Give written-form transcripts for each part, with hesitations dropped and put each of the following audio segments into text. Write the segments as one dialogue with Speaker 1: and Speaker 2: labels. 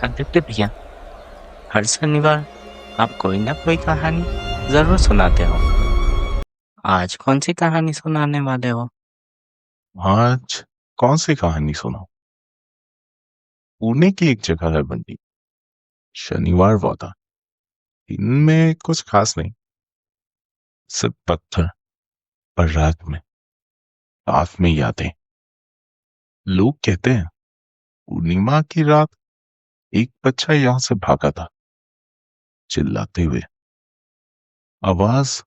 Speaker 1: आदित्य भैया, हर शनिवार आप कोई ना कोई कहानी जरूर सुनाते हो। आज कौन सी कहानी सुनाने वाले हो?
Speaker 2: आज कौन सी कहानी सुनाऊं? पुणे की एक जगह है बंटी। शनिवार वादा। इनमें कुछ खास नहीं, सिर्फ पत्थर और रात में साथ में यादें। लोग कहते हैं पूर्णिमा की रात एक बच्चा यहां से भागा था, चिल्लाते हुए। आवाज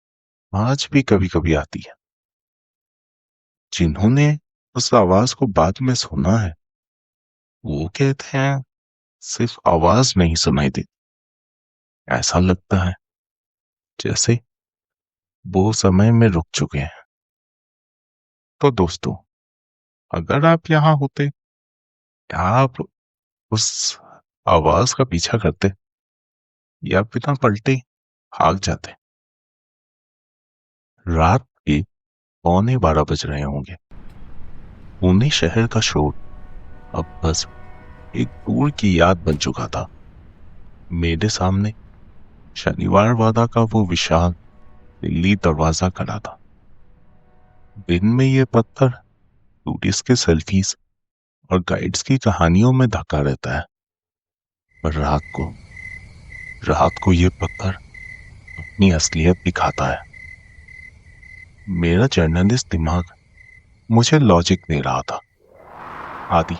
Speaker 2: आज भी कभी कभी आती है। जिन्होंने उस आवाज को बाद में सुना है वो कहते हैं सिर्फ आवाज नहीं सुनाई देती, ऐसा लगता है जैसे वो समय में रुक चुके हैं। तो दोस्तों, अगर आप यहाँ होते, क्या आप उस आवाज का पीछा करते या बिना पलटे भाग जाते? रात के 11:15 बज रहे होंगे। पुणे शहर का शोर अब बस एक दूर की याद बन चुका था। मेरे सामने शनिवार वादा का वो विशाल दिल्ली दरवाजा खड़ा था। दिन में ये पत्थर टूरिस्ट के सेल्फीज और गाइड्स की कहानियों में ढका रहता है, पर रात को ये पत्थर अपनी असलियत दिखाता है। मेरा जर्नलिस्ट दिमाग मुझे लॉजिक दे रहा था। आदि,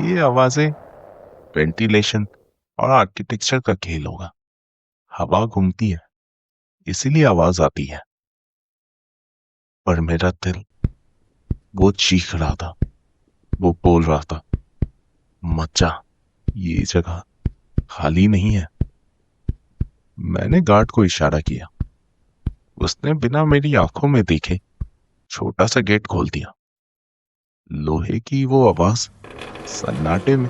Speaker 2: ये आवाजें वेंटिलेशन और आर्किटेक्चर का खेल होगा। हवा घूमती है, इसीलिए आवाज आती है। पर मेरा दिल वो चीख रहा था, वो बोल रहा था, मत जा, ये जगह खाली नहीं है। मैंने गार्ड को इशारा किया। उसने बिना मेरी आंखों में देखे छोटा सा गेट खोल दिया। लोहे की वो आवाज सन्नाटे में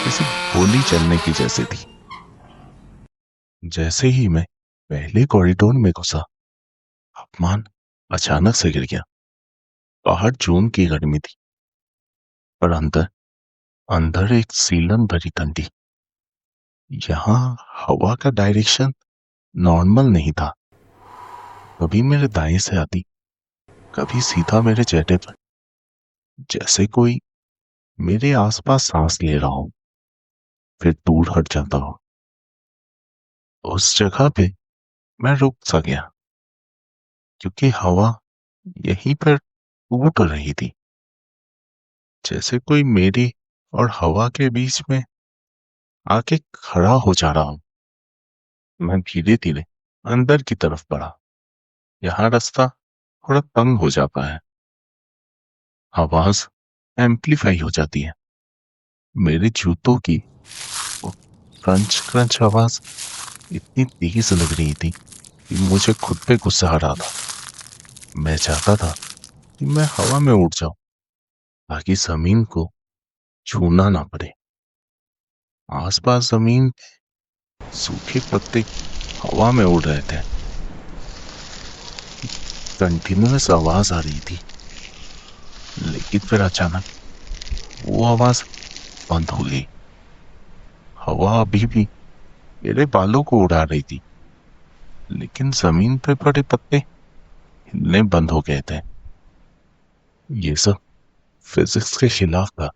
Speaker 2: किसी गोली चलने की जैसे थी। जैसे ही मैं पहले कॉरिडोर में घुसा, तापमान अचानक से गिर गया। बाहर जून की गर्मी थी, पर अंदर अंदर एक सीलन भरी ठंडी। यहाँ हवा का डायरेक्शन नॉर्मल नहीं था। कभी मेरे दाएं से आती, कभी सीधा मेरे चेहरे पर, जैसे कोई मेरे आसपास सांस ले रहा हो, फिर दूर हट जाता हो। उस जगह पे मैं रुक सा गया, क्योंकि हवा यहीं पर टूट रही थी, जैसे कोई मेरी और हवा के बीच में आके खड़ा हो जा रहा हूं। मैं धीरे धीरे अंदर की तरफ बढ़ा। यहाँ रास्ता थोड़ा तंग हो जाता है, आवाज एम्पलीफाई हो जाती है। मेरे जूतों की वो क्रंच क्रंच आवाज इतनी तेज लग रही थी कि मुझे खुद पे गुस्सा आ रहा था। मैं चाहता था कि मैं हवा में उड़ जाऊं, ताकि जमीन को छूना ना पड़े। आसपास जमीन पे सूखे पत्ते हवा में उड़ रहे थे। कंटिन्यूअस आवाज आ रही थी, लेकिन फिर अचानक वो आवाज बंद हो गई। हवा अभी भी मेरे बालों को उड़ा रही थी, लेकिन जमीन पे पड़े पत्ते हिलने बंद हो गए थे। ये सब फिजिक्स के खिलाफ था।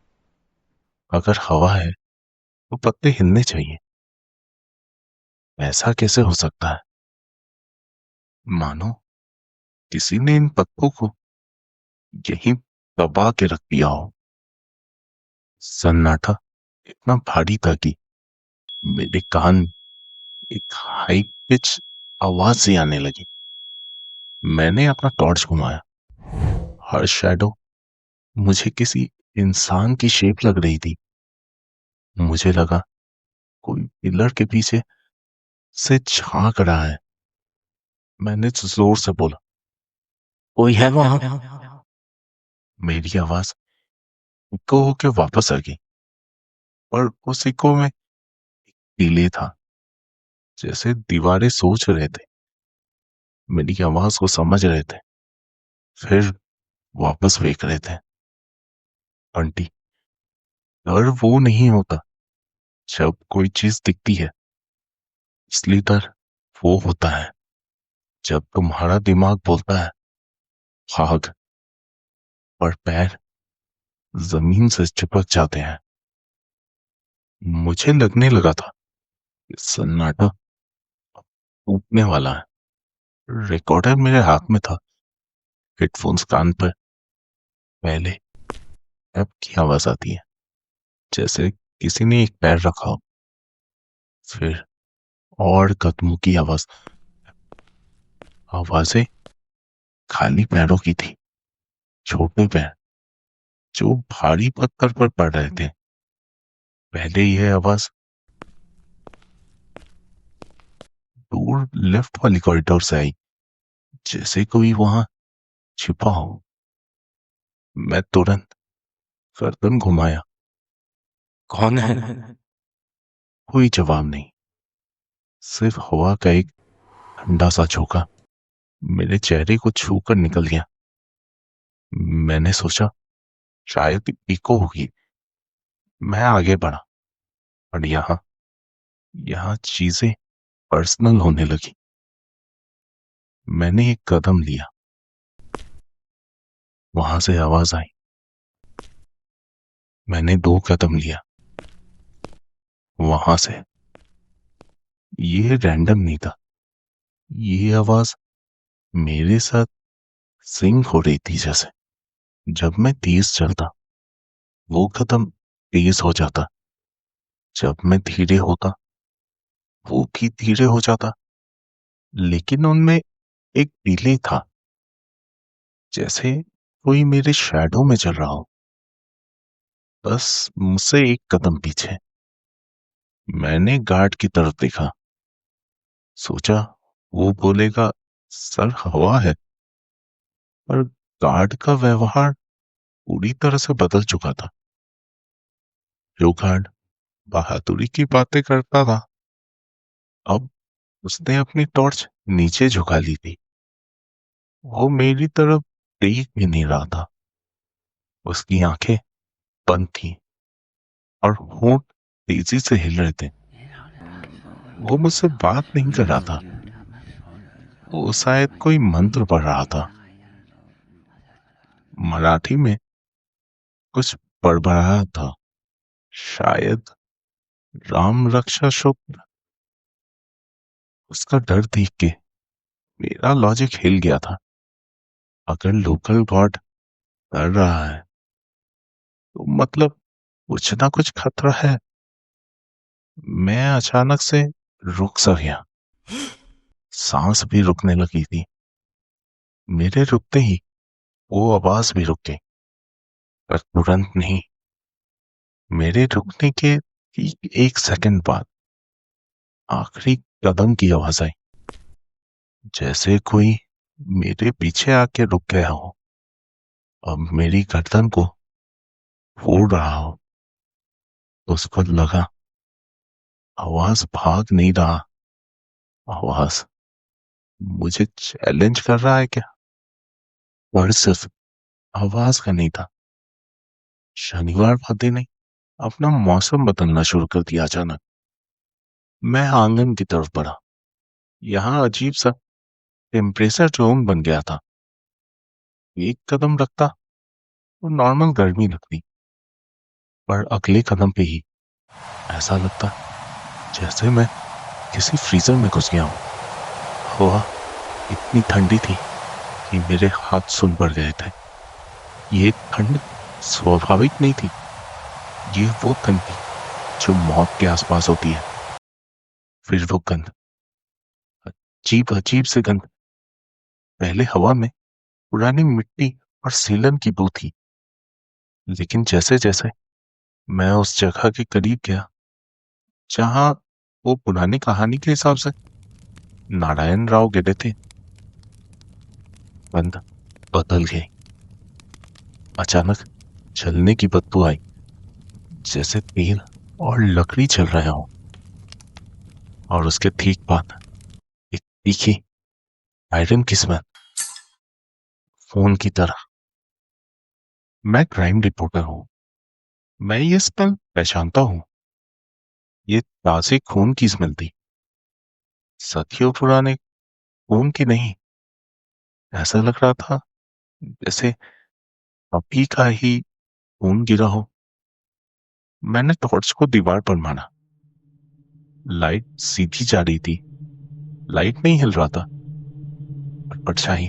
Speaker 2: अगर हवा है तो पत्ते हिलने चाहिए। ऐसा कैसे हो सकता है? मानो किसी ने इन पत्तों को यहीं दबा के रख दिया हो। सन्नाटा इतना भारी था कि मेरे कान में एक हाई पिच आवाज सी आने लगी। मैंने अपना टॉर्च घुमाया। हर शैडो मुझे किसी इंसान की शेप लग रही थी। मुझे लगा कोई पिलर के पीछे से झांक रहा है। मैंने जोर से बोला,
Speaker 1: कोई है वहां?
Speaker 2: मेरी आवाज इको होके वापस आ गई, पर उस इको में डिले था, जैसे दीवारें सोच रहे थे, मेरी आवाज को समझ रहे थे, फिर वापस फेंक रहे थे। आंटी, डर वो नहीं होता जब कोई चीज दिखती है, असली डर वो होता है जब तुम्हारा दिमाग बोलता है भाग, और पैर जमीन से चिपक जाते हैं। मुझे लगने लगा था कि सन्नाटा टूटने वाला है। रिकॉर्डर मेरे हाथ में था, हेडफोन्स कान पर। पहले ऐप की आवाज आती है, जैसे किसी ने एक पैर रखा हो। फिर और कदमों की आवाज। आवाजें खाली पैरों की थी, छोटे पैर जो भारी पत्थर पर पड़ रहे थे। पहले यह आवाज दूर लेफ्ट वाली कॉरिडोर से आई, जैसे कोई वहां छिपा हो। मैं तुरंत गर्दन घुमाया।
Speaker 1: कौन है?
Speaker 2: कोई जवाब नहीं, सिर्फ हवा का एक ठंडा सा झोंका मेरे चेहरे को छू कर निकल गया। मैंने सोचा शायद इको होगी। मैं आगे बढ़ा और यहाँ यहाँ चीजें पर्सनल होने लगी। मैंने एक कदम लिया, वहां से आवाज आई। मैंने 2 कदम लिया, वहां से। ये रैंडम नहीं था, ये आवाज मेरे साथ सिंक हो रही थी। जैसे जब मैं तेज चलता, वो कदम तेज हो जाता। जब मैं धीरे होता, वो भी धीरे हो जाता। लेकिन उनमें एक डिले था, जैसे कोई मेरे शैडो में चल रहा हो, बस मुझसे एक कदम पीछे। मैंने गार्ड की तरफ देखा, सोचा वो बोलेगा सर हवा है, पर गार्ड का व्यवहार पूरी तरह से बदल चुका था। जो गार्ड बहादुरी की बातें करता था, अब उसने अपनी टॉर्च नीचे झुका ली थी। वो मेरी तरफ देख भी नहीं रहा था। उसकी आंखें बंद थी और होंठ तेजी से हिल रहे थे। वो मुझसे बात नहीं कर रहा था, वो शायद कोई मंत्र पढ़ रहा था, मराठी में कुछ बड़बड़ा था, शायद राम रक्षा शुक्र। उसका डर देख के मेरा लॉजिक हिल गया था। अगर लोकल गॉड कर रहा है, तो मतलब कुछ ना कुछ खतरा है। मैं अचानक से रुक सा गया, सांस भी रुकने लगी थी। मेरे रुकते ही वो आवाज भी रुक गई, पर तुरंत नहीं। मेरे रुकने के ठीक 1 सेकंड बाद आखिरी कदम की आवाज आई, जैसे कोई मेरे पीछे आके रुक गया हो, अब मेरी गर्दन को फोड़ रहा हो। उसको लगा आवाज भाग नहीं रहा, आवाज मुझे चैलेंज कर रहा है क्या। पर सिर्फ आवाज का नहीं था। शनिवार वाले ने अपना मौसम बदलना शुरू कर दिया अचानक। मैं आंगन की तरफ बढ़ा। यहाँ अजीब सा टेम्परेचर जोन बन गया था। एक कदम रखता तो नॉर्मल गर्मी लगती, पर अगले कदम पे ही ऐसा लगता जैसे मैं किसी फ्रीजर में घुस गया हूँ। हवा इतनी ठंडी थी कि मेरे हाथ सुन पड़ गए थे। ये ठंड स्वाभाविक नहीं थी, ये वो ठंड थी जो मौत के आसपास होती है। फिर वो गंध, अजीब अजीब से गंध। पहले हवा में पुरानी मिट्टी और सीलन की बू थी, लेकिन जैसे जैसे मैं उस जगह के करीब गया जहां वो पुरानी कहानी के हिसाब से नारायण राव गिरे थे, गंध बदल गई। अचानक जलने की बदबू आई, जैसे तेल और लकड़ी जल रहे हो। और उसके ठीक बाद एक तीखी आयरन की स्मेल, फोन की तरह। मैं क्राइम रिपोर्टर हूं, मैं ये स्मेल पहचानता हूं। ये ताजे खून की स्मेल थी, सदियों पुराने खून की नहीं। ऐसा लग रहा था जैसे अभी का ही खून गिरा हो। मैंने टॉर्च को दीवार पर मारा। लाइट सीधी जा रही थी, लाइट नहीं हिल रहा था, पर परछाई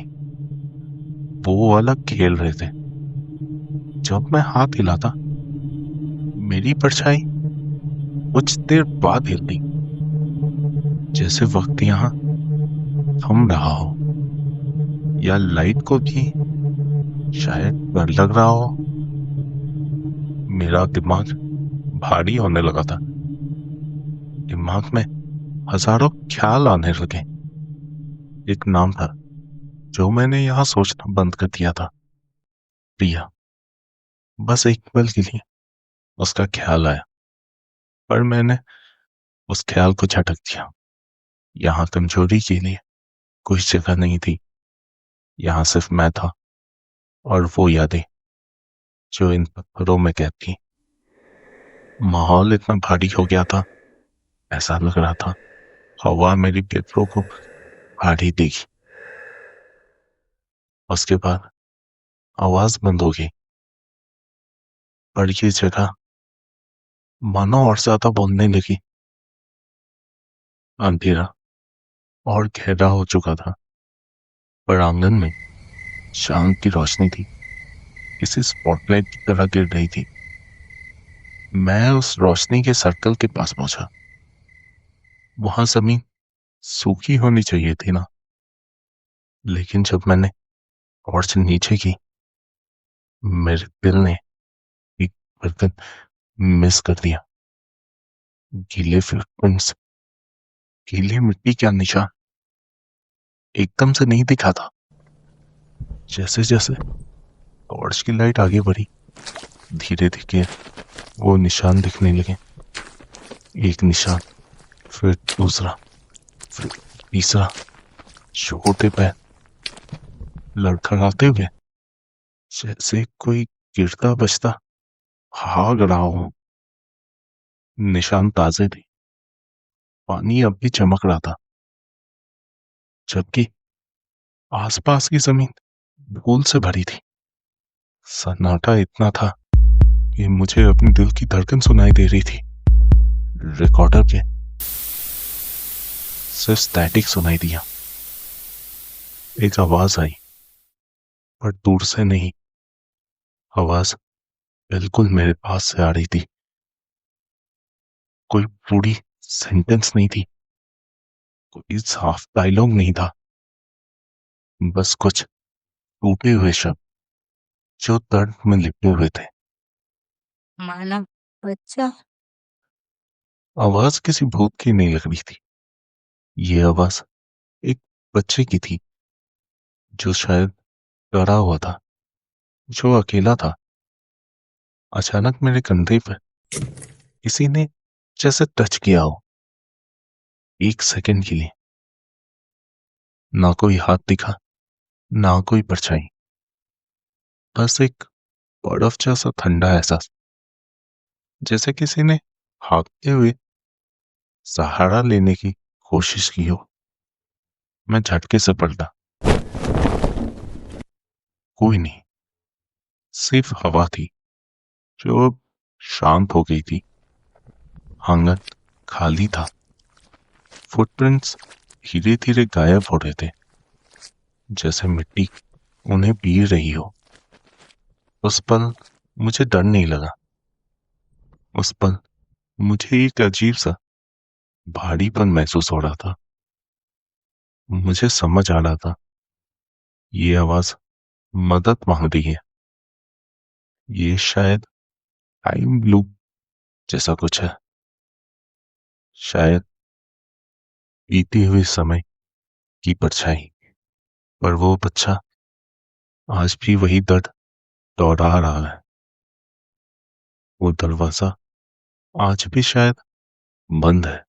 Speaker 2: वो अलग खेल रहे थे। जब मैं हाथ हिलाता, मेरी परछाई कुछ देर बाद हिलती, जैसे वक्त यहाँ थम रहा हो, या लाइट को भी शायद डर लग रहा हो। मेरा दिमाग भारी होने लगा था। दिमाग में हजारों ख्याल आने लगे। एक नाम था जो मैंने यहाँ सोचना बंद कर दिया था, प्रिया। बस एक पल के लिए उसका ख्याल आया, पर मैंने उस ख्याल को झटक दिया। यहाँ कमजोरी के लिए कोई जगह नहीं थी। यहाँ सिर्फ मैं था और वो यादें जो इन पत्थरों में कैद थी। माहौल इतना भारी हो गया था, ऐसा लग रहा था हवा मेरी फेफड़ों को भारी देगी। उसके बाद आवाज बंद हो गई, पर ये जगह मानो और ज्यादा बोलने लगी। अंधेरा और गहरा हो चुका था, पर आंगन में शाम की रोशनी थी, किसी स्पॉटलाइट की तरह गिर रही थी। मैं उस रोशनी के सर्कल के पास पहुंचा। वहां जमीन सूखी होनी चाहिए थी ना, लेकिन जब मैंने टॉर्च नीचे की, मेरे दिल ने एक बर्तन मिस कर दिया। गीले फुटप्रिंट्स, गीली मिट्टी का निशान एकदम से नहीं दिखा था। जैसे जैसे टॉर्च की लाइट आगे बढ़ी, धीरे धीरे वो निशान दिखने लगे। एक निशान, फिर दूसरा, फिर तीसरा। छोटे पैर लड़खड़ाते हुए, जैसे कोई गिरता बचता भाग रहा हो। निशान ताजे थे, पानी अब भी चमक रहा था, जबकि आसपास की जमीन धूल से भरी थी। सन्नाटा इतना था कि मुझे अपने दिल की धड़कन सुनाई दे रही थी। रिकॉर्डर पे सिर्फ स्टैटिक सुनाई दिया। एक आवाज आई, पर दूर से नहीं। आवाज बिल्कुल मेरे पास से आ रही थी। कोई पूरी सेंटेंस नहीं थी, कोई साफ डायलॉग नहीं था, बस कुछ टूटे हुए शब्द जो दर्द में लिपटे हुए थे।
Speaker 1: मानव बच्चा।
Speaker 2: आवाज किसी भूत की नहीं लग रही थी। ये आवाज एक बच्चे की थी, जो शायद डरा हुआ था, जो अकेला था। अचानक मेरे कंधे पर किसी ने जैसे टच किया हो। एक सेकंड के लिए ना कोई हाथ दिखा, ना कोई परछाई, बस एक बर्फ जैसा ठंडा एहसास, जैसे किसी ने भागते हुए सहारा लेने की कोशिश की हो। मैं झटके से पलटा। कोई नहीं, सिर्फ हवा थी जो अब शांत हो गई थी। आंगन खाली था। फुटप्रिंट्स धीरे धीरे गायब हो रहे थे, जैसे मिट्टी उन्हें पी रही हो। उस पल मुझे डर नहीं लगा। उस पल मुझे एक अजीब सा भारीपन महसूस हो रहा था। मुझे समझ आ रहा था, ये आवाज मदद मांग रही है। ये शायद टाइम लूप जैसा कुछ है, शायद बीते हुए समय की परछाई। पर वो बच्चा आज भी वही दर्द दोहरा रहा है। वो दरवाजा आज भी शायद बंद है,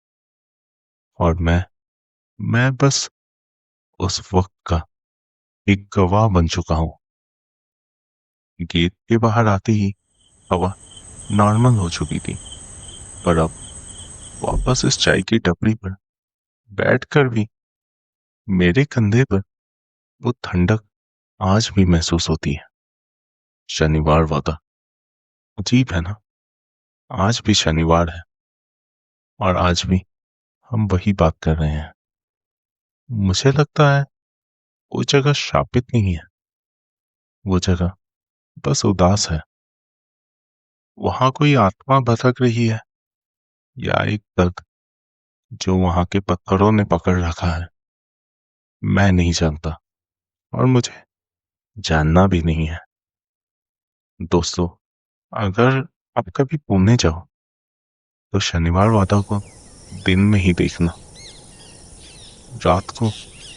Speaker 2: और मैं बस उस वक्त का एक गवाह बन चुका हूं। गेट के बाहर आते ही हवा नॉर्मल हो चुकी थी, पर अब वापस इस चाय की टपरी पर बैठकर भी मेरे कंधे पर वो ठंडक आज भी महसूस होती है। शनिवार वादा अजीब है ना। आज भी शनिवार है और आज भी हम वही बात कर रहे हैं। मुझे लगता है वो जगह शापित नहीं है, वो जगह बस उदास है। वहां कोई आत्मा भटक रही है या एक दर्द जो वहां के पत्थरों ने पकड़ रखा है। मैं नहीं जानता और मुझे जानना भी नहीं है। दोस्तों, अगर आप कभी पुणे जाओ तो शनिवार वादा को दिन में ही देखना। रात को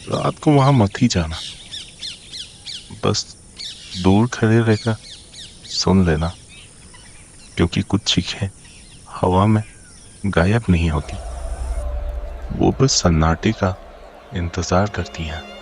Speaker 2: रात को वहां मत ही जाना। बस दूर खड़े रहकर सुन लेना, क्योंकि कुछ चीखें हवा में गायब नहीं होती, वो बस सन्नाटे का इंतजार करती हैं।